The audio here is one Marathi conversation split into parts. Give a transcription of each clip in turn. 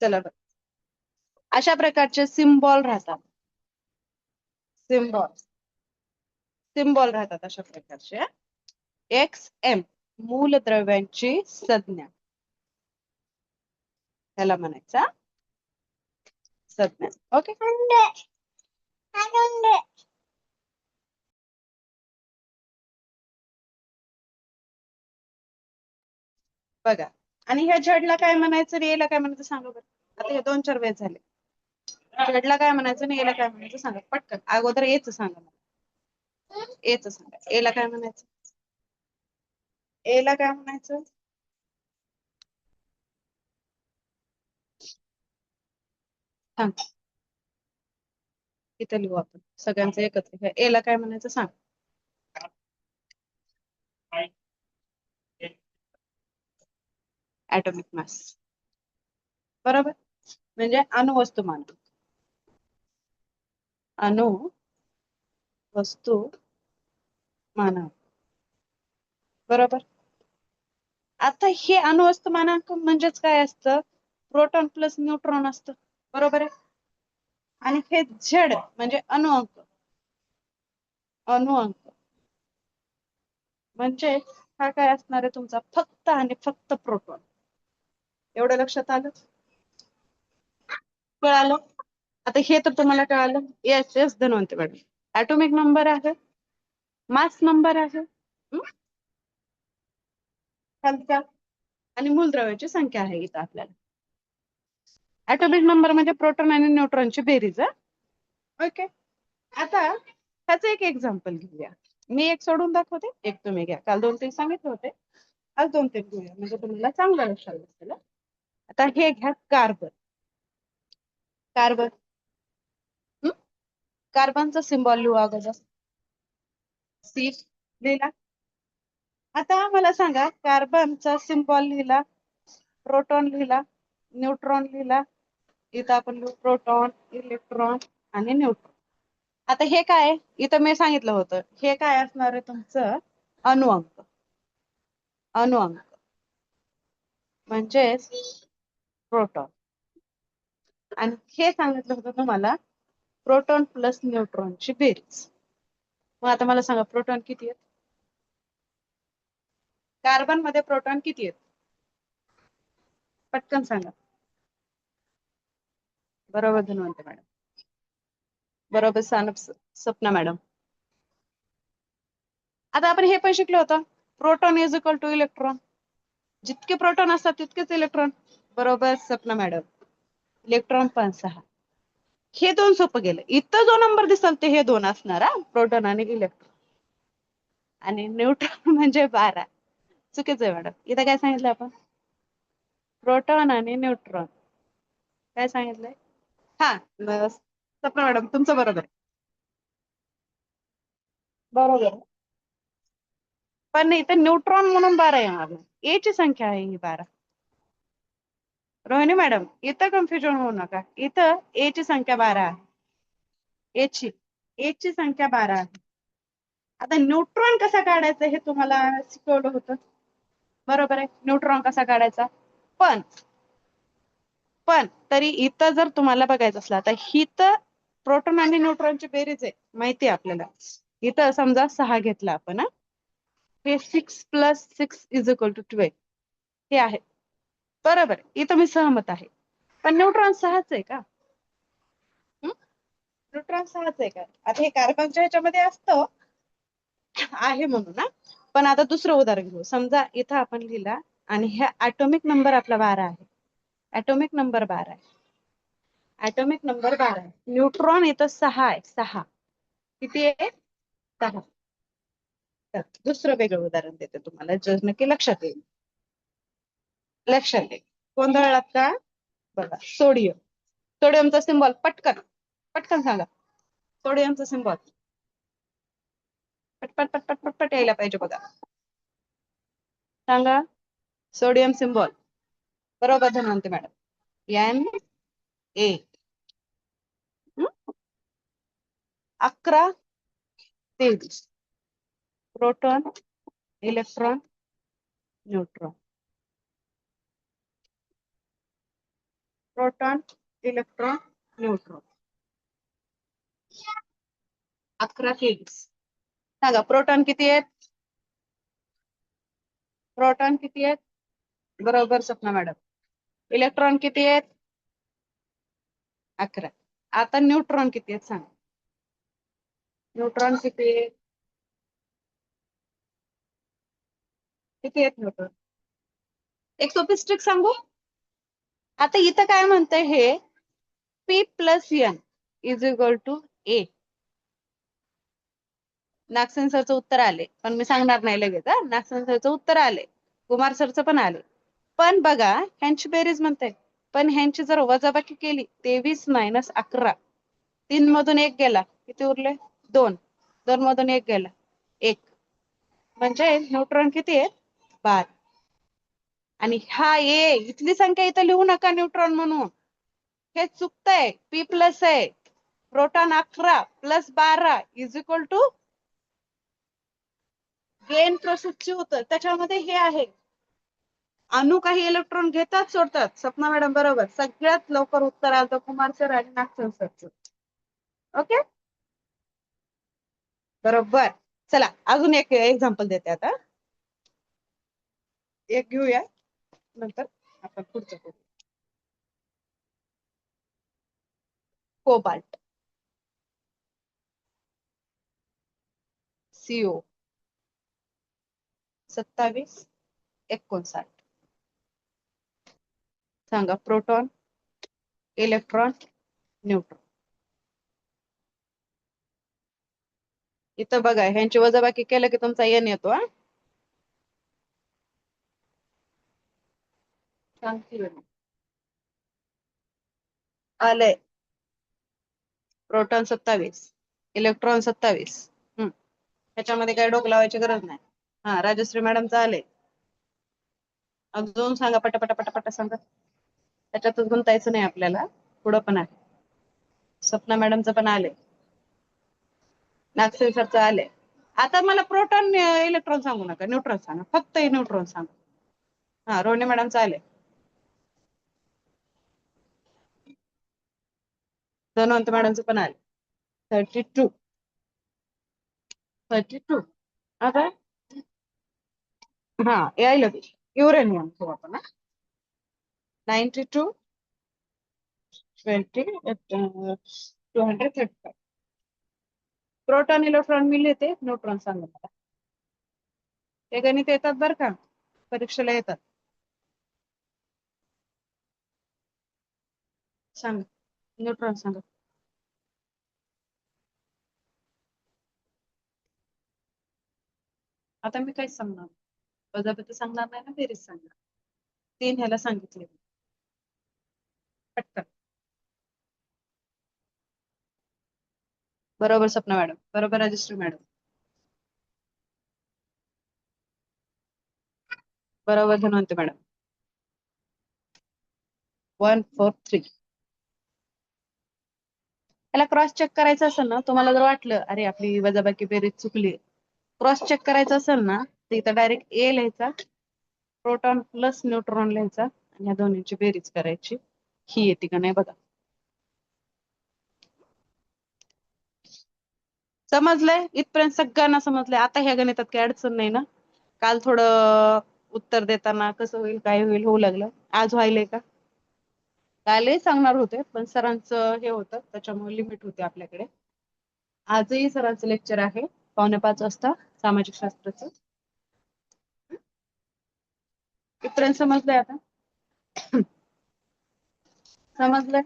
चला बघ, अशा प्रकारचे सिम्बॉल राहतात. सिम्बॉल सिम्बॉल राहतात अशा प्रकारचे. XM मूलद्रव्यांची संज्ञा, त्याला म्हणायचा संज्ञा. ओके. बघा, आणि ह्या झडला काय म्हणायचं आणि एला काय म्हणायचं सांगा बरं. आता हे 2-4 वेळेस झाले. झडला काय म्हणायचं आणि एला काय म्हणायचं सांगा पटकन. अगोदर एच सांगा मला. एच सांगा. एला काय म्हणायचं? एला काय म्हणायचं? सांग. इथं लिहू आपण सगळ्यांचं एकत्र. एला काय म्हणायचं सांग. Atomic mass. बरोबर. म्हणजे अणुवस्तुमान. अणु वस्तुमान. बरोबर. आता हे अणुवस्तुमानांक म्हणजेच काय असतं? प्रोटॉन प्लस न्यूट्रॉन असतं. बरोबर आहे. आणि हे झेड म्हणजे अणुअंक. अणुअंक म्हणजे हा काय असणार आहे तुमचा? फक्त आणि फक्त प्रोटॉन. एवढं लक्षात आलं? कळालं? आता हे तर तुम्हाला कळालं. Yes yes Dhanwanti madam. Atomic number आहे, मास नंबर आहे, खालचा, आणि मूलद्रव्याची संख्या आहे इथं आपल्याला. ऍटॉमिक नंबर म्हणजे प्रोटॉन आणि न्यूट्रॉनची बेरीज. ओके. आता ह्याचं एक एक्झाम्पल घेऊया. मी एक सोडून दाखवते, एक तुम्ही घ्या. काल 2-3 सांगितले होते, आज 2-3 घेऊया म्हणजे तुम्हाला चांगलं लक्षात बसेल. आता हे घ्या कार्बन. कार्बन कार्बनचा सिम्बॉल लिहू अगोदर. सी लिहिला. आता मला सांगा, कार्बनचा सिम्बॉल लिहिला, प्रोटॉन लिहिला, न्यूट्रॉन लिहिला. इथं आपण लिहू प्रोटॉन, इलेक्ट्रॉन आणि न्यूट्रॉन. आता हे काय? इथं मी सांगितलं होतं हे काय असणार आहे तुमचं? अणुअंक. अणुअंक म्हणजे प्रोटॉन. आणि हे सांगितलं होतं तुम्हाला प्रोटॉन प्लस न्यूट्रॉनची बेरीज. मग आता मला सांगा प्रोटॉन किती आहेत? कार्बन मध्ये प्रोटॉन किती आहेत? पटकन सांगा. बरोबर धन्वंती मॅडम. बरोबर सपना मॅडम. आता आपण हे पण शिकलो होतो, proton is equal two electron. जितके प्रोटॉन असतात तितकेच इलेक्ट्रॉन. बरोबर सपना मॅडम. इलेक्ट्रॉन पण 6. हे 2 सोपं गेलं. इथं जो नंबर दिसल ते हे 2 असणार, प्रोटॉन आणि इलेक्ट्रॉन. आणि न्यूट्रॉन म्हणजे 12. चुकीचं आहे मॅडम. इथं काय सांगितलं आपण? प्रोटॉन आणि न्यूट्रॉन. काय सांगितलंय? हा सपना मॅडम तुमचं बरोबर आहे. बरोबर. पण इथं न्यूट्रॉन म्हणून 12 येणार नाही. ए ची संख्या आहे ही 12. रोहिणी मॅडम इथं कन्फ्युजन होऊ नका. इथं ए ची संख्या 12 आहे. ए ची संख्या 12 आहे. आता न्यूट्रॉन कसा काढायचा हे तुम्हाला शिकवलं होतं. बरोबर आहे. न्यूट्रॉन कसा काढायचा. पण तरी इथं जर तुम्हाला बघायचं असलं तर हिथं प्रोटॉन आणि न्यूट्रॉनची बेरीज आहे माहिती आहे आपल्याला. इथं समजा 6 घेतला आपण. हे 6 + 6 = 12 हे आहे. बरोबर. इथं मी सहमत आहे. पण न्यूट्रॉन 6च आहे का? न्यूट्रॉन 6च आहे का? आता हे कार्बनच्या ह्याच्यामध्ये असतं आहे म्हणून ना. पण आता दुसरं उदाहरण घेऊ. समजा इथं आपण लिहिला आणि हे ऍटॉमिक नंबर आपला 12 आहे. ऍटॉमिक नंबर 12 आहे. ऍटॉमिक नंबर 12 आहे. न्यूट्रॉन इथं 6 आहे. 6 किती आहे? 6. दुसरं वेगळं उदाहरण देते तुम्हाला, जे नक्की लक्षात येईल. लक्षात येईल. गोंधळलात का? बघा सोडियम. सोडियमचा सिम्बॉल पटकन पटकन सांगा. सोडियमचा सिम्बॉल पटपट पटपट पटपट यायला पाहिजे बघा. सांगा सोडियम सिम्बॉल. बरोबर Dhanwanti madam. Na. 11-23 proton, electron, neutron. Proton, electron, neutron. 11 केलीस. सांगा प्रोटॉन किती आहेत? प्रोटॉन किती आहेत? बरोबर सपना मॅडम. इलेक्ट्रॉन किती आहेत? 11. आता न्यूट्रॉन किती आहेत सांगा. न्यूट्रॉन किती आहेत? किती आहेत न्यूट्रॉन? एक सोपी ट्रिक सांगू. आता इथं काय म्हणतंय हे P plus N is equal to A. Nagsen सरचं उत्तर आले, पण मी सांगणार नाही लगेच. नागसेन सरचं उत्तर आले, कुमार सरचं पण आले. पण बघा ह्यांची बेरीज म्हणते, पण ह्यांची जर वजाबाकी केली 23 मायनस 11, 3 मधून 1 गेला, किती उरले? 2. 2 मधून 1 गेला 1, म्हणजे न्यूट्रॉन किती आहे? 12. आणि हा ए इथली संख्या इथं लिहू नका न्यूट्रॉन म्हणून, हे चुकतंय. P प्लस आहे, proton 11 plus 12 is equal to gain प्रोसेसची होतं, त्याच्यामध्ये हे आहे. अणू काही इलेक्ट्रॉन घेतात सोडतात. सपना मॅडम बरोबर. सगळ्यात लवकर उत्तर आलं कुमार सर आणि नागसेन सरचं. ओके बरोबर. चला अजून एक एक्झाम्पल देते आता. एक घेऊया नंतर आपण पुढचं करू. Cobalt, CO 2759. सांगा प्रोटॉन, इलेक्ट्रॉन, न्यूट्रॉन. इथं बघा ह्यांची वजाबाकी केलं की तुमचा N येतो. आलंय. Proton 27, electron 27. त्याच्यामध्ये काही डोक लावायची गरज नाही. हा राजश्री मॅडमचं आले. अजून सांगा पटापटा पटापटा सांगा. त्याच्यातच गुंतायचं नाही आपल्याला, पुढं पण आहे. सपना मॅडमचं पण आले, नागसेन सरचं आले. आता मला प्रोटॉन इलेक्ट्रॉन सांगू नका, न्यूट्रॉन सांगा, फक्त न्यूट्रॉन सांगा. हा रोहने मॅडमचं आले, धनवंत मॅडमचं पण आले. 32. आता हा यायला युरेनियम घेऊ आपण. 92, 20, 235. प्रोटॉन इलेक्ट्रॉन मी लिहिते, न्यूट्रॉन सांगा मला. ते गणित येतात बरं का, परीक्षेला येतात. सांगा न्यूट्रॉन सांगा. आता मी काहीच सांगणार, वजाबाकी सांगणार नाही ना, बेरीज सांगणार. 3 ह्याला सांगितले पटकन. बरोबर सपना मॅडम, बरोबर राजश्री मॅडम, बरोबर धनवंती मॅडम. 143. त्याला क्रॉस चेक करायचं असेल ना, तुम्हाला जर वाटलं अरे आपली वजाबाकी बेरीज चुकली, क्रॉस चेक करायचं असेल ना, तर इथं डायरेक्ट ए लिहायचा, प्रोटॉन प्लस न्यूट्रॉन लिहायचा आणि या दोन्हीची बेरीज करायची. ही येते का नाही बघा. समजलंय? इथपर्यंत सगळ्यांना समजलंय? आता ह्या गणितात काही अडचण नाही ना? काल थोडं उत्तर देताना कसं होईल काय होईल होऊ लागलं, आज व्हायलंय का? कालही सांगणार होते पण सरांचं हे होतं, त्याच्यामुळे लिमिट होते आपल्याकडे. आजही सरांचं लेक्चर आहे 4:45 वाजता सामाजिक शास्त्राचं. इथपर्यंत समजलंय? आता समजलंय?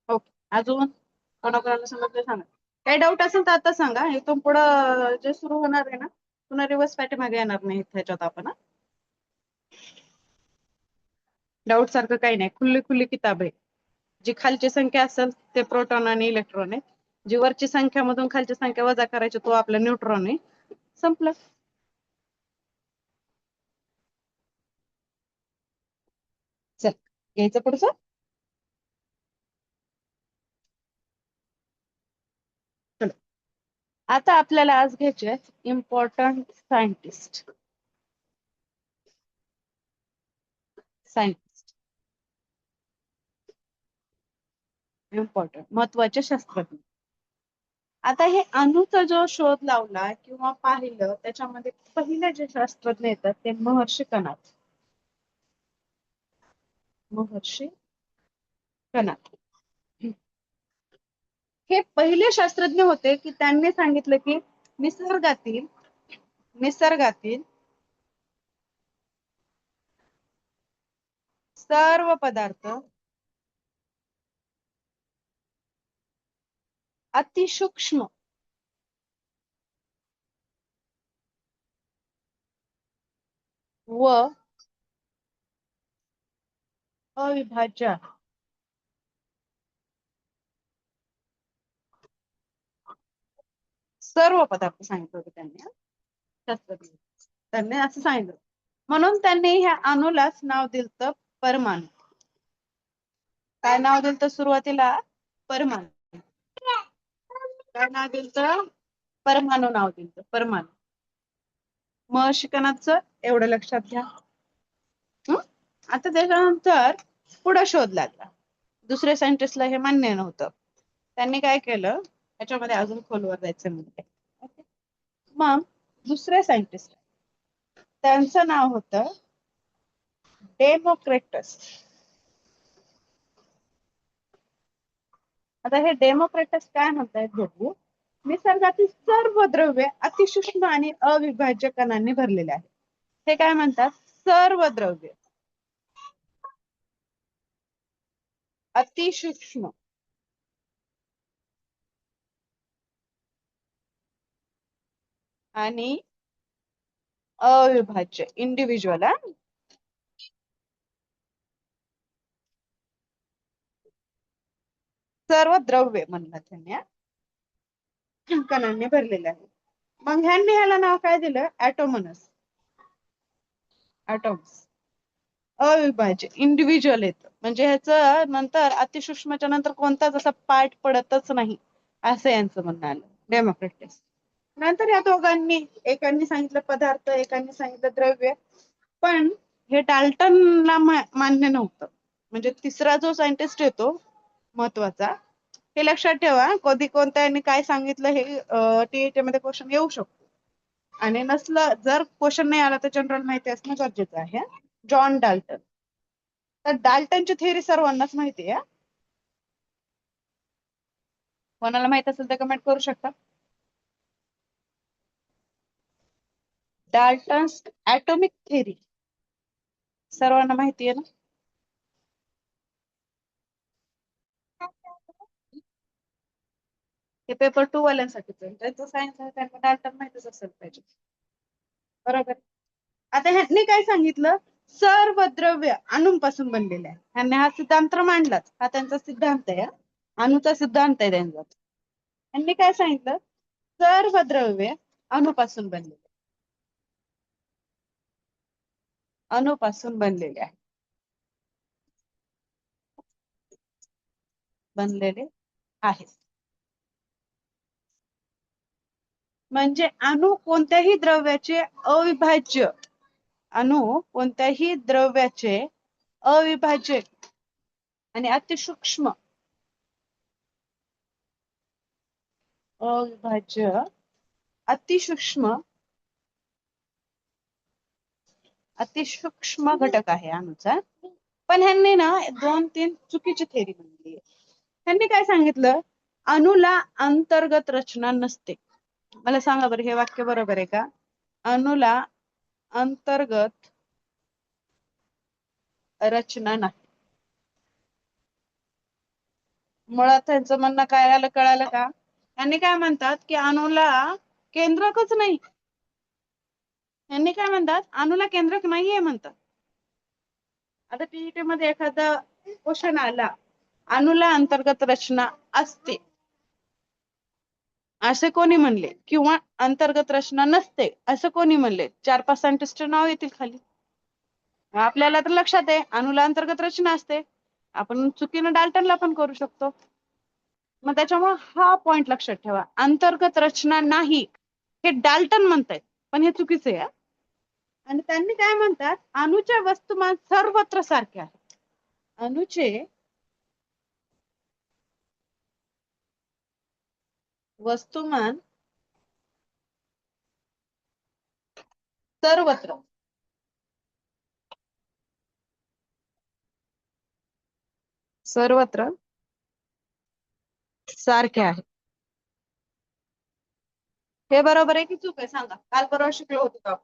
ओके. अजून कोणाकोणाला समजलंय सांगा. काही डाऊट असेल तर आता सांगा. इथून पुढं जे सुरू होणार आहे ना, पुन्हा रिवर्स पाठीमागे येणार नाही ह्याच्यात आपण. डाऊट सारखं काही नाही, खुल्ली खुल्ली किताब आहे. जी खालची संख्या असेल ते प्रोटॉन आणि इलेक्ट्रॉन आहे, जी वरची संख्या मधून खालची संख्या वजा करायची तो आपला न्यूट्रॉन आहे. संपलं. चल घ्यायचं पुढचं. चलो आता आपल्याला आज घ्यायचे इम्पॉर्टंट सायंटिस्ट. इम्पॉर्टंट महत्वाचे शास्त्रज्ञ. आता हे अणूचा जो शोध लावला किंवा पाहिलं त्याच्यामध्ये पहिले जे शास्त्रज्ञ येतात ते महर्षी कणाद. महर्षी कणाद हे पहिले शास्त्रज्ञ होते की त्यांनी सांगितलं की निसर्गातील निसर्गातील सर्व पदार्थ अतिसूक्ष्म व अविभाज्य आहे. सर्व पदार्थ सांगितले होते त्यांनी शास्त्रज्ञ. त्यांनी असं सांगितलं म्हणून त्यांनी ह्या अणूलाच नाव दिलं परमाणु. काय नाव दिलं सुरुवातीला? परमाणु. काय नाव दिलं? परमाणु नाव दिलं परमाणु. महर्षी कणादचं एवढं लक्षात घ्या. आता त्याच्यानंतर पुढे शोध लागला. दुसऱ्या सायंटिस्टला हे मान्य नव्हतं. त्यांनी काय केलं याच्यामध्ये अजून खोलवर जायचं म्हणजे मग दुसरे सायंटिस्ट त्यांचं नाव होतं डेमोक्रिटस. आता हे डेमोक्रिटस काय म्हणतायत बघू. निसर्गातील सर्व द्रव्य अतिसूक्ष्म आणि अविभाज्य कणांनी भरलेले आहे. हे काय म्हणतात? सर्व द्रव्य अतिसूक्ष्म आणि अविभाज्य इंडिव्हिज्युअल सर्व द्रव्य म्हणलं त्यांनी कणांनी भरलेले आहे. मग ह्यांनी ह्याला नाव काय दिलं? ॲटोमस. ॲटॉम्स अविभाज्य इंडिव्हिज्युअल येतं म्हणजे ह्याचं नंतर अतिसूक्ष्मच्या नंतर कोणताच असा पार्ट पडतच नाही असं यांचं म्हणणं आलं डेमोक्रिटस. नंतर या दोघांनी एकांनी सांगितलं पदार्थ एकांनी सांगितलं द्रव्य. पण हे डाल्टनला मान्य नव्हतं. म्हणजे तिसरा जो सायंटिस्ट येतो महत्वाचा हे लक्षात ठेवा. कधी कोणत्याने काय सांगितलं हे टीईटी मध्ये क्वेश्चन येऊ शकतो आणि नसलं जर क्वेश्चन नाही आला तर जनरल माहिती असणं गरजेचं आहे. John Dalton. तर डाल्टनची थेअरी सर्वांनाच माहिती आहे. कोणाला माहित असेल तर कमेंट करू शकता. डाल्टन्स ॲटॉमिक थेअरी सर्वांना माहिती आहे ना. हे पेपर 2 वाल्यांसाठी ज्यांचं सायन्स आहे त्यांना डाल्टन माहितच असेल पाहिजे. बरोबर. आता ह्यांनी काय सांगितलं? सर्व द्रव्य अणूंपासून बनलेले आहे. ह्यांनी हा सिद्धांत मांडलाच. हा त्यांचा सिद्धांत आहे. अणूचा सिद्धांत आहे त्यांचा. ह्यांनी काय सांगितलं? सर्व द्रव्य अणूपासून बनलेले अणूपासून बनलेले आहे. बनलेले आहे. म्हणजे अणू कोणत्याही द्रव्याचे अविभाज्य अणू कोणत्याही द्रव्याचे अविभाज्य आणि अतिसूक्ष्म अविभाज्य अतिसूक्ष्म घटक आहे अणूचा. पण ह्यांनी ना 2-3 चुकीची थेरी मांडली. ह्यांनी काय सांगितलं? अणूला अंतर्गत रचना नसते. मला सांगा बरं हे वाक्य बरोबर आहे का? अणूला अंतर्गत रचना नाही. मुळात त्यांचं म्हणणं काय आलं कळालं का? यांनी काय म्हणतात की अणूला केंद्रकच नाही. यांनी काय म्हणतात? अणूला केंद्रक नाहीये म्हणतात. आता टीईटी मध्ये एखादा क्वेश्चन आला अणूला अंतर्गत रचना असते असे कोणी म्हणले किंवा अंतर्गत रचना नसते असं कोणी म्हणले 4-5 सायंटिस्ट नाव येतील खाली. आपल्याला तर लक्षात आहे अणूला अंतर्गत रचना असते. आपण चुकीनं डाल्टनला पण करू शकतो. मग त्याच्यामुळे हा पॉइंट लक्षात ठेवा. अंतर्गत रचना नाही हे डाल्टन म्हणतायत पण हे चुकीचं आहे. आणि त्यांनी काय म्हणतात? अणूचे वस्तुमान सर्वत्र सारखे आहे. अणूचे वस्तुमान सर्वत्र सर्वत्र सारखे आहे. हे बरोबर आहे की चूक आहे सांगा? काल परवा शिकलो होतो का?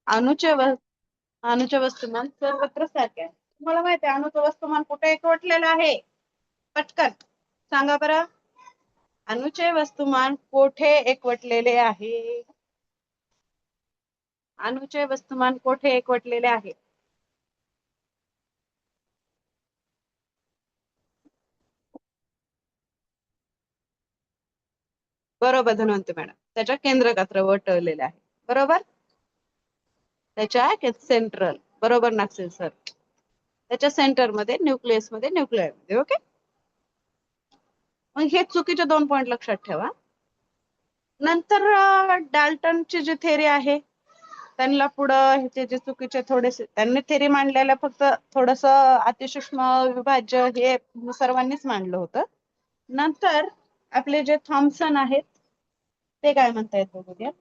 अणुचे व अणुचे वस्तुमान सर्वत्र सारखे आहे. तुम्हाला माहिती आहे अणुचं वस्तुमान कुठे एकवटलेलं आहे? पटकन सांगा बरं. अणुचे वस्तुमान कोठे एकवटलेले आहे? अणुचे वस्तुमान कोठे एकवटलेले आहे? बरोबर धन्वंती मॅडम. त्याच्या केंद्रकात्रावर टळलेले आहे. बरोबर. त्याच्या सेंट्रल बरोबर नागसेन सर. त्याच्या सेंटर मध्ये न्यूक्लियस मध्ये न्यूक्लियर मध्ये. ओके. मग हे चुकीचे 2 पॉइंट लक्षात ठेवा. नंतर डाल्टनची जी थेरी आहे त्यांना पुढं ह्याचे जे चुकीचे थोडेसे त्यांनी थेरी मांडलेल्या फक्त थोडस अतिसूक्ष्म विभाज्य हे सर्वांनीच मांडलं होतं. नंतर आपले जे थॉम्सन आहेत ते काय म्हणतायत बघूया.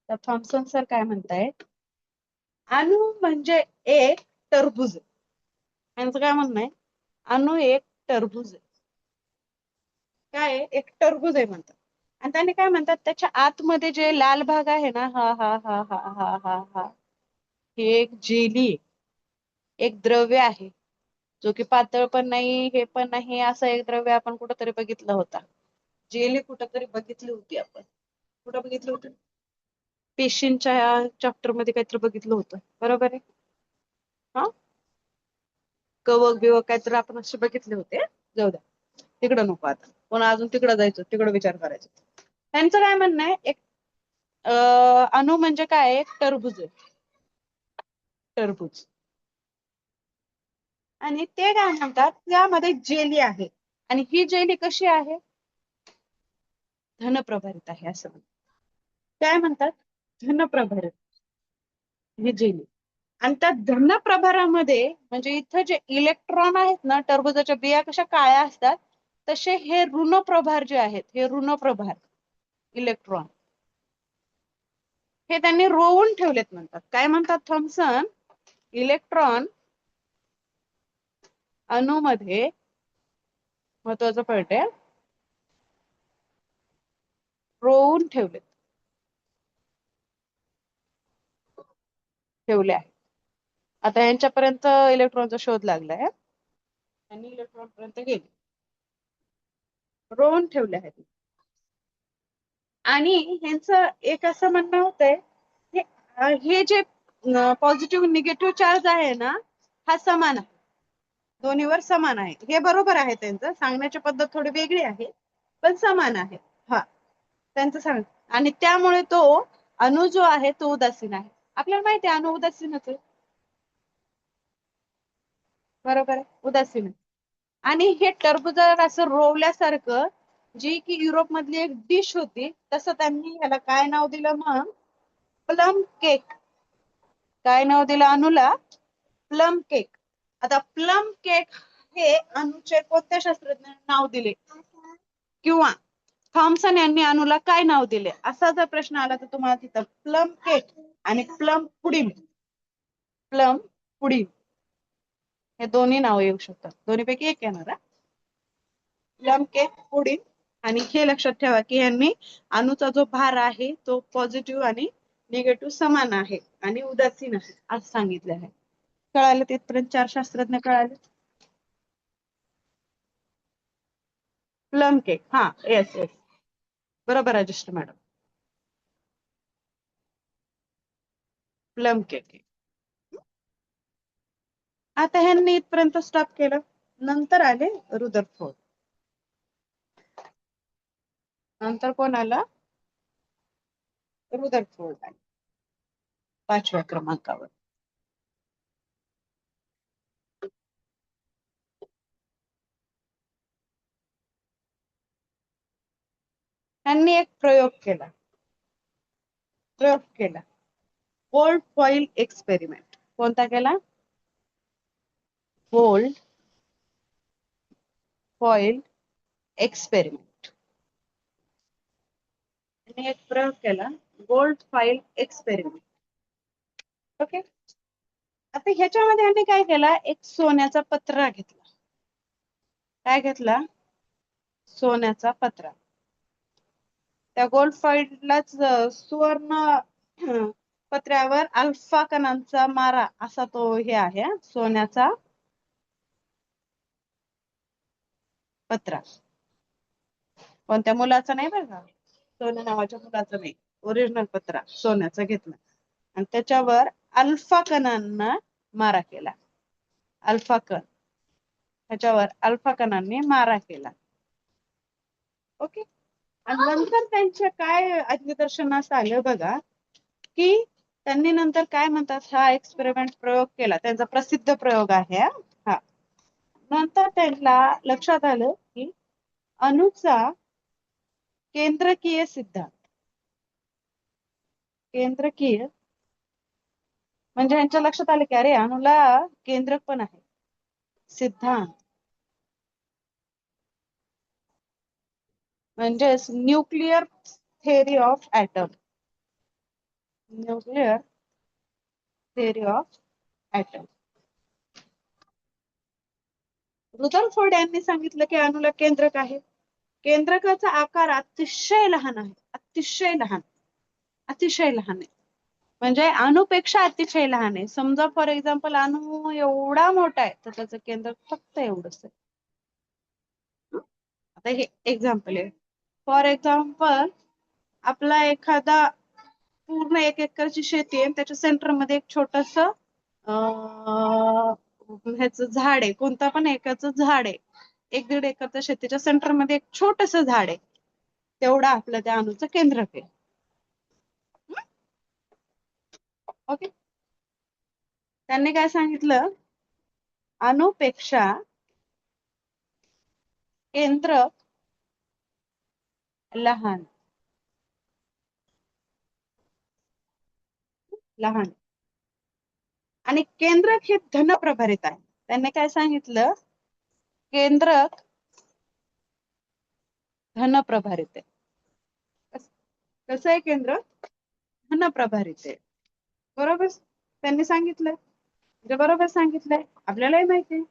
तर थॉम्सन सर काय म्हणतायत? अणु म्हणजे एक टरबूज. यांचं काय म्हणणं आहे? अणु एक टरबूज आहे. काय आहे? एक टरबूज आहे म्हणतात. आणि त्याने काय म्हणतात त्याच्या आतमध्ये जे लाल भाग आहे ना हा हा हा हा हा हा हा हे एक जेली एक द्रव्य आहे जो की पातळ पण नाही हे पण नाही असं एक द्रव्य आपण कुठंतरी बघितलं होता. जेली कुठंतरी बघितली होती आपण. कुठं बघितलं होतं? पेशींच्या चॅप्टर मध्ये काहीतरी बघितलं होतं. बरोबर आहे. हा कवक बिवक काहीतरी आपण असे बघितले होते. जाऊ द्या तिकडं नको आता. पण अजून तिकडं जायचं तिकडं विचार करायचा. त्यांचं काय म्हणणं आहे? एक अणु म्हणजे काय? एक टरबूज आहे. टरबूज. आणि ते काय म्हणतात त्यामध्ये जेली आहे. आणि ही जेली कशी आहे? धनप्रभारित आहे असं म्हणतात. काय म्हणतात? धनप्रभारित ही जेली. आणि त्या धनप्रभारामध्ये म्हणजे इथं जे इलेक्ट्रॉन आहेत ना टरबुजाच्या बिया कशा काळ्या असतात तसे हे ऋणप्रभार जे आहेत हे ऋणप्रभार इलेक्ट्रॉन हे त्यांनी रोवून ठेवलेत म्हणतात. काय म्हणतात थॉम्सन? इलेक्ट्रॉन अणूमध्ये महत्वाचं पॉइंट आहे रोवून ठेवले आहे. आता यांच्यापर्यंत इलेक्ट्रॉनचा शोध लागलाय. त्यांनी इलेक्ट्रॉन पर्यंत गेले रोवून ठेवले आहेत. आणि ह्यांचं एक असं म्हणणं होतंय हे जे पॉझिटिव्ह निगेटिव्ह चार्ज आहे ना हा समान आहे. दोन्हीवर समान आहे. हे बरोबर आहे. त्यांचं सांगण्याची पद्धत थोडी वेगळी आहे पण समान आहे. हा त्यांचं सांग. आणि त्यामुळे तो अणु जो आहे तो उदासीन आहे. आपल्याला माहिती आहे अणु उदासीनच आहे. बरोबर आहे उदासीन आहे. आणि हे टरबुजावर असं रोवल्यासारखं जी की युरोप मधली एक डिश होती तसं त्यांनी ह्याला काय नाव दिलं मग? Plum cake. काय नाव दिलं अणूला? Plum cake. आता प्लम केक हे अणूचे कोणत्या शास्त्रज्ञांनी नाव दिले? किंवा थॉम्सन यांनी अणूला काय नाव दिले? असा जर प्रश्न आला तर तुम्हाला तिथं प्लम केक आणि प्लम पुडिंग प्लम पुडिंग हे दोन्ही नाव येऊ शकतात. दोन्हीपैकी एक येणार. Plum cake pudding. आणि हे लक्षात ठेवा की यांनी अणूचा जो भार आहे तो पॉझिटिव्ह आणि निगेटिव्ह समान आहे आणि उदासीन आहे असं सांगितलं आहे. कळालं तिथपर्यंत 4 शास्त्रज्ञ कळाले. Plum cake. हा येस येस बरोबर रजिस्टर मॅडम. Plum cake. आता ह्यांनी इथपर्यंत स्टॉप केलं. नंतर आले रुदरफोर्ड. नंतर कोण आला? रुदरफोर्ड आले 5व्या क्रमांकावर. त्यांनी एक प्रयोग केला गोल्ड फॉइल एक्सपेरिमेंट. कोणता केला? Gold foil experiment. त्यांनी एक प्रयोग केला, गोल्ड फॉइल एक्सपेरिमेंट. ओके. आता ह्याच्यामध्ये यांनी काय केला, एक सोन्याचा पत्रा घेतला. काय घेतला? सोन्याचा पत्रा. त्या गोल्ड फॉइललाच सुवर्ण पत्र्यावर अल्फा कणांचा मारा असा तो हे आहे, सोन्याचा पत्रा. कोणत्या मुलाचा नाही बरं का, सोन्या नावाच्या मुलाचा नाही, ओरिजिनल पत्रा सोन्याचा घेतला आणि त्याच्यावर अल्फा कणांना मारा केला. अल्फा कण, त्याच्यावर अल्फा कणांनी मारा केला. ओके. आणि नंतर त्यांच्या काय निदर्शनास आलं बघा, की त्यांनी नंतर काय म्हणतात, हा एक्सपेरिमेंट प्रयोग केला, त्यांचा प्रसिद्ध प्रयोग आहे हा. नंतर त्यांना लक्षात आलं की अणूचा केंद्रकीय सिद्धांत, केंद्रकीय म्हणजे यांच्या लक्षात आलं की अरे अणूला केंद्रक पण आहे. सिद्धांत म्हणजे nuclear theory of atom. Nuclear theory of atom. Rutherford यांनी सांगितलं की अणूला केंद्रक आहे. केंद्रकाचा आकार अतिशय लहान आहे, अतिशय लहान, अतिशय लहान आहे. म्हणजे अणूपेक्षा अतिशय लहान आहे. समजा फॉर एक्झाम्पल अणू एवढा मोठा आहे तर त्याचं केंद्रक फक्त एवढंच आहे. आता हे एक्झाम्पल आहे. फॉर एक्झाम्पल आपला एखादा पूर्ण 1 एकरची शेती आहे, त्याच्या सेंटर मध्ये एक छोटस ह्याचं झाड आहे, कोणता पण एकाचं झाड आहे. 1-1.5 एकरच्या शेतीच्या सेंटर मध्ये एक छोटस झाड आहे, तेवढा आपलं त्या अणूचं केंद्रक आहे. ओके. त्यांनी काय सांगितलं, अणूपेक्षा केंद्रक लहान, लहान आणि केंद्रक हे धनप्रभारित आहे. त्यांनी काय सांगितलं, केंद्रक धनप्रभारित आहे. कसं आहे केंद्रक? धनप्रभारित आहे. बरोबर त्यांनी सांगितलं, म्हणजे बरोबर सांगितलंय, आपल्यालाही माहिती आहे.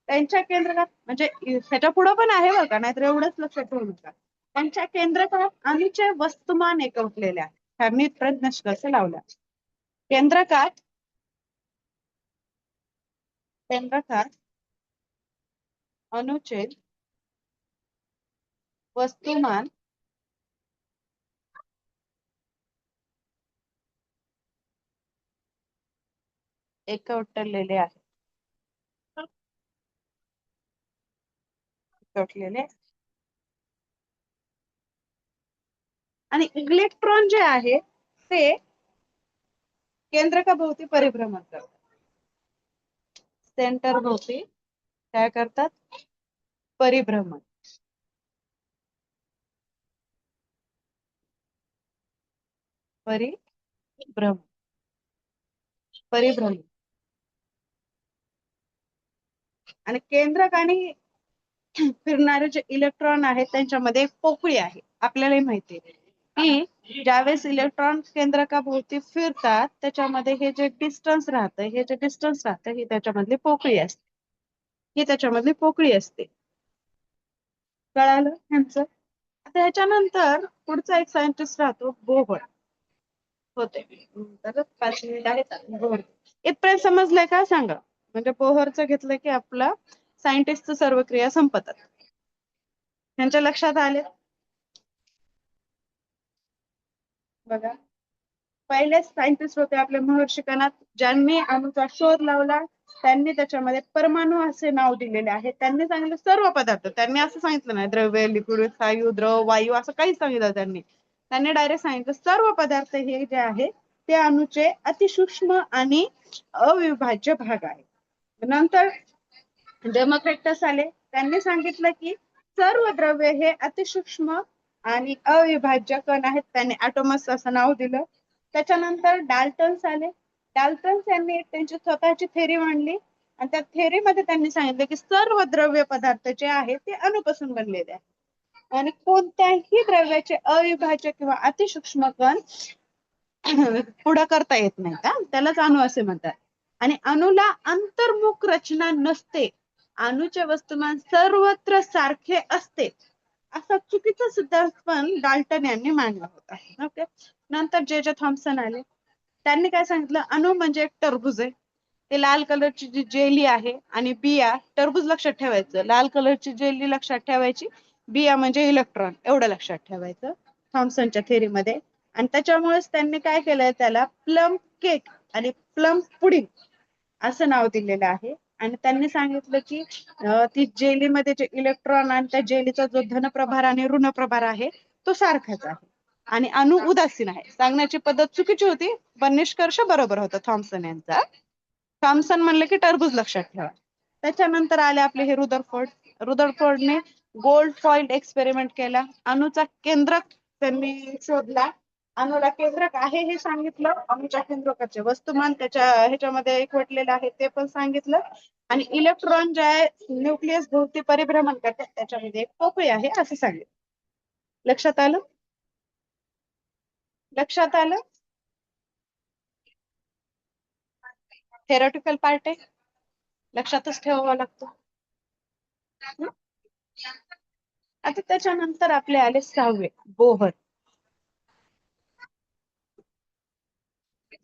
त्यांच्या केंद्रकात म्हणजे ह्याच्या पुढे पण आहे बघा, नाहीतर एवढंच लक्षात ठेवू नका. त्यांच्या केंद्रकात अणूचे वस्तुमान एकवटलेले आहे. त्यांनी प्रश्न लावला, केंद्रकात अणूचे वस्तुमान एकवटलेले आहे. एकवटलेले आणि इलेक्ट्रॉन जे आहे ते केंद्रकाभोवती परिभ्रमण करतात. सेंटर भोवती काय करतात? परिभ्रमण. परिभ्रमण, परिभ्रमण. आणि केंद्रक आणि फिरणारे जे इलेक्ट्रॉन आहेत त्यांच्यामध्ये एक पोकळी आहे. आपल्यालाही माहिती आहे की ज्यावेळेस इलेक्ट्रॉन केंद्रकाभोवती फिरतात त्याच्यामध्ये हे जे डिस्टन्स राहतं, हे जे डिस्टन्स राहतं ही त्याच्यामधली पोकळी असते, ही त्याच्यामधली पोकळी असते. कळालं ह्यांचं? आता ह्याच्यानंतर पुढचा एक सायंटिस्ट राहतो बोहर. होते तर 5 मिनिट आहेत. बोहर इथपर्यंत समजलंय का सांगा? म्हणजे बोहरचं घेतलं की आपला सायंटिस्टचं सर्व क्रिया संपतात. त्यांच्या लक्षात आले बघा. पहिले सायंटिस्ट होते आपले महर्षी कणाद, ज्यांनी अणूचा शोध लावला. त्यांनी त्याच्यामध्ये परमाणु असे नाव दिलेले आहे. त्यांनी सांगितलं सर्व पदार्थ, त्यांनी असं सांगितलं नाही द्रव्य, लिक्विड, स्थायू, द्रव, वायू असं काही सांगितलं. त्यांनी डायरेक्ट सांगितलं सर्व पदार्थ हे जे आहे ते अणूचे अतिसूक्ष्म आणि अविभाज्य भाग आहे. नंतर डेमोक्रिटस आले, त्यांनी सांगितलं की सर्व द्रव्य हे अतिसूक्ष्म आणि अविभाज्य कण आहेत. त्यांनी ॲटॉमस असं नाव दिलं. त्याच्यानंतर डाल्टन्स आले. डाल्टन्स यांनी त्यांची स्वतःची थेरी मांडली आणि त्या थेअरीमध्ये त्यांनी सांगितलं की सर्व द्रव्य पदार्थ जे आहेत ते अणुपासून बनलेले आहेत आणि कोणत्याही द्रव्याचे अविभाज्य किंवा अतिसूक्ष्म कण पुढं करता येत नाही का, त्यालाच अणु असे म्हणतात. आणि अणुला अंतर्मुख रचना नसते, अणुचे वस्तुमान सर्वत्र सारखे असते, असा चुकीचा सिद्धांत पण डाल्टन यांनी मांडला होता. ओके. नंतर जे थॉम्सन आले, त्यांनी काय सांगितलं, अणु म्हणजे एक टरबूज आहे, ते लाल कलरची जी जेली आहे आणि बिया, टरबूज लक्षात ठेवायचं, लाल कलरची जेली लक्षात ठेवायची, बिया म्हणजे इलेक्ट्रॉन, एवढं लक्षात ठेवायचं थॉम्सनच्या थेअरीमध्ये. आणि त्याच्यामुळेच त्यांनी काय केलंय, त्याला प्लम केक आणि प्लम पुडिंग असं नाव दिलेलं आहे. आणि त्यांनी सांगितलं की ती जेलीमध्ये जे इलेक्ट्रॉन आणि त्या जेलीचा जो धनप्रभार आणि ऋणप्रभार आहे तो सारखाच आहे आणि अणु उदासीन आहे. सांगण्याची पद्धत चुकीची होती पण निष्कर्ष बरोबर होता थॉम्सन यांचा. थॉम्सन म्हणलं की टरबूज लक्षात ठेवा. त्याच्यानंतर आले आपले हे रुदरफोर्ड. रुदरफोर्डने गोल्ड फॉइल्ड एक्सपेरिमेंट केला, अणुचा केंद्रक त्यांनी शोधला, अणुला केंद्रक आहे हे सांगितलं, अणुच्या केंद्रकाचे वस्तुमान त्याच्या ह्याच्यामध्ये एकवटलेलं आहे ते पण सांगितलं, आणि इलेक्ट्रॉन जे आहे न्यूक्लियस भोवती परिभ्रमण करतात त्याच्यामध्ये एक पोकळी आहे असं सांगितलं. लक्षात आलं? लक्षात आलं? थेरॉटिकल पार्ट आहे, लक्षातच ठेवावा लागतो. आता त्याच्यानंतर आपले आले 6वे, बोहर.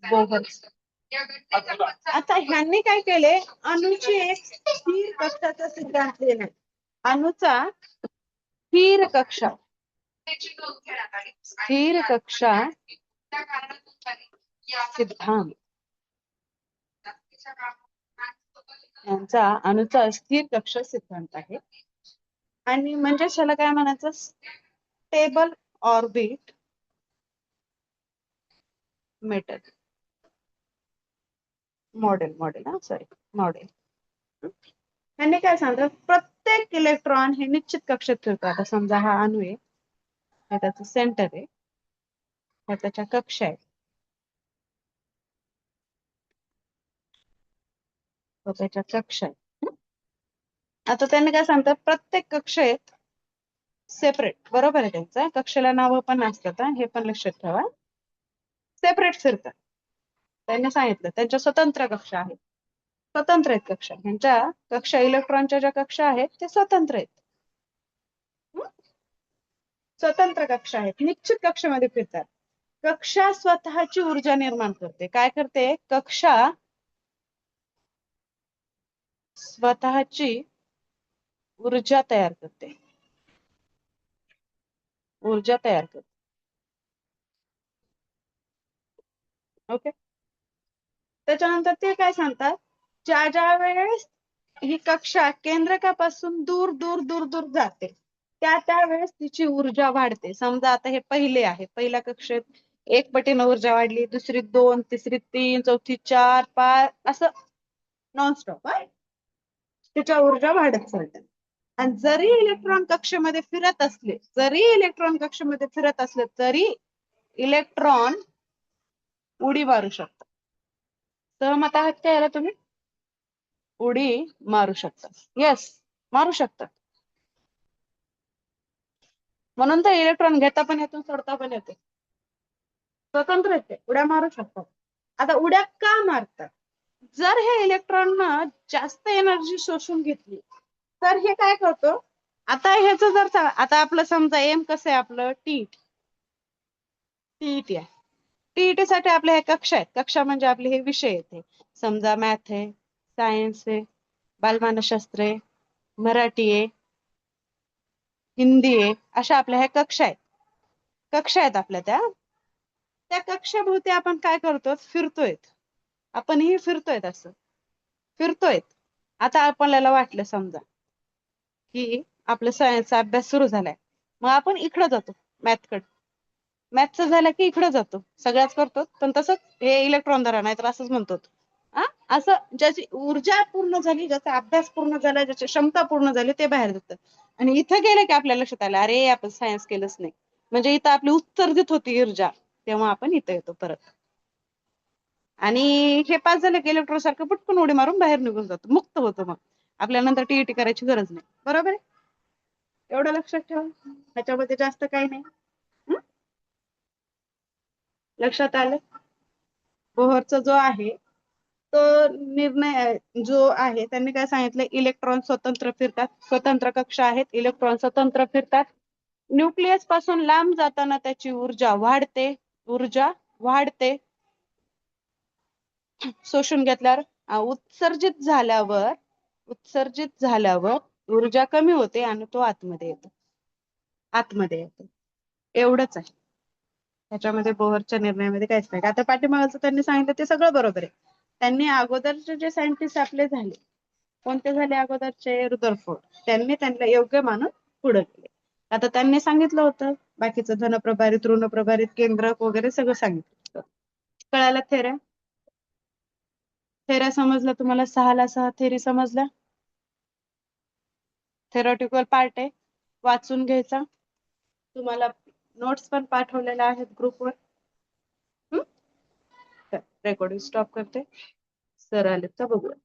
बोहर आता ह्यांनी काय केले, अणुची एक स्थिर कक्षाचा सिद्धांत दिला, अणुचा स्थिर कक्षा, स्थिर कक्षा सिद्धांत, यांचा अणुचा स्थिर कक्षा सिद्धांत आहे. आणि म्हणजे त्याला काय म्हणायचं, स्टेबल ऑर्बिट मेटल मॉडेल. यांनी काय सांगितलं, प्रत्येक इलेक्ट्रॉन हे निश्चित कक्षेत फिरतो. आता समजा हा अणु आहे, हे त्याचं सेंटर आहे, हे त्याच्या कक्षा आहे, तो त्याच्या कक्षा आहे. आता त्यांनी काय सांगतात, प्रत्येक कक्षेत सेपरेट, बरोबर आहे, त्यांचं कक्षेला नावं पण असतात, हे पण लक्षात ठेवा, सेपरेट फिरतात. त्यांनी सांगितलं त्यांच्या स्वतंत्र कक्षा आहेत, स्वतंत्र आहेत कक्षा, यांच्या कक्षा, इलेक्ट्रॉनच्या ज्या कक्षा आहेत ते स्वतंत्र आहेत, स्वतंत्र कक्षा आहेत, निश्चित कक्षेमध्ये फिरतात. कक्षा स्वतःची ऊर्जा निर्माण करते. काय करते, कक्षा स्वतःची ऊर्जा तयार करते, ऊर्जा तयार करते. ओके. त्याच्यानंतर ते काय सांगतात, ज्या ज्या वेळेस ही कक्षा केंद्रकापासून दूर दूर दूर दूर जाते त्या वेळेस तिची ऊर्जा वाढते. समजा आता हे पहिले आहे, पहिल्या कक्षेत 1 पटीने ऊर्जा वाढली, दुसरी 2, तिसरी 3, चौथी 4, 5 असं नॉनस्टॉप तिच्या ऊर्जा वाढत चालतात. आणि जरी इलेक्ट्रॉन कक्षेमध्ये फिरत असले तरी इलेक्ट्रॉन उडी मारू शकतात. सहमत आहात का याला तुम्ही? उडी मारू शकतात, येस, मारू शकतात. म्हणून तर इलेक्ट्रॉन घेता पण येतो, सोडता पण येते, स्वतंत्र येते, उड्या मारू शकतात. आता उड्या का मारतात, जर हे इलेक्ट्रॉन जास्त एनर्जी शोषून घेतली तर हे काय करतो, आता ह्याच जर आता आपलं समजा एम कसं आहे, आपलं टीईटी आहे, टीईटी साठी आपल्या हे कक्षा आहेत, कक्षा म्हणजे आपले हे विषय येते, समजा मॅथ आहे, सायन्स आहे, बालमानसशास्त्र आहे, मराठी आहे, हिंदी आहे, अशा आपल्या ह्या कक्षा आहेत आपल्या, त्या कक्षाभोवती आपण काय करतो, फिरतोय, आपणही फिरतोय, असं फिरतोय. आता आपल्याला वाटलं समजा की आपलं सायन्सचा अभ्यास सुरू झालाय, मग आपण इकडे जातो मॅथकडे, मॅथचं झालं की इकडे जातो, सगळ्याच करतो, पण तसंच हे इलेक्ट्रॉन धरा, नाहीतर असंच म्हणतो, असं ज्याची ऊर्जा पूर्ण झाली, ज्याचा अभ्यास पूर्ण झाला, ज्याची क्षमता पूर्ण झाली ते बाहेर जातं. आणि इथं गेलं की आपल्या लक्षात आलं, अरे आपण सायन्स केलंच नाही, म्हणजे इथं आपली उत्सर्जित होती ऊर्जा, तेव्हा आपण इथं येतो परत. आणि हे पास झालं की इलेक्ट्रॉन सारखं पटकन उडी मारून बाहेर निघून जातो, मुक्त होतो. मग आपल्याला नंतर टीईटी करायची गरज नाही. बरोबर आहे? एवढं लक्षात ठेवा, ह्याच्यामध्ये जास्त काही नाही. हं? लक्षात आलं? बोहरचा जो आहे तो निर्णय जो आहे त्यांनी काय सांगितलं, इलेक्ट्रॉन स्वतंत्र फिरतात, स्वतंत्र कक्षा आहेत, इलेक्ट्रॉन स्वतंत्र फिरतात. न्यूक्लियस पासून लांब जाताना त्याची ऊर्जा वाढते, ऊर्जा वाढते. शोषून घेतल्यावर उत्सर्जित झाल्यावर ऊर्जा कमी होते आणि तो आतमध्ये येतो. एवढंच आहे. त्याच्यामध्ये बोहरच्या निर्णयामध्ये काहीच नाही. आता पाठीमागचं त्यांनी सांगितलं ते सगळं बरोबर आहे. त्यांनी अगोदरचे जे सायंटिस्ट आपले झाले, कोणते झाले अगोदरचे? रुदरफोर्ड. त्यांनी त्यांना योग्य मानून पुढे गेले. आता त्यांनी सांगितलं होतं बाकीचं धनप्रभारित, ऋणप्रभारित, केंद्रक वगैरे सगळं सांगितलं. कळालं थेऱ्या? थेऱ्या समजला तुम्हाला? 6 ला 6 थेरी समजल्या? थेरॉटिकल पार्ट आहे, वाचून घ्यायचा. तुम्हाला नोट्स पण पाठवलेल्या आहेत ग्रुपवर. रेकॉर्डिंग स्टॉप करते. सर आले तर बघूया.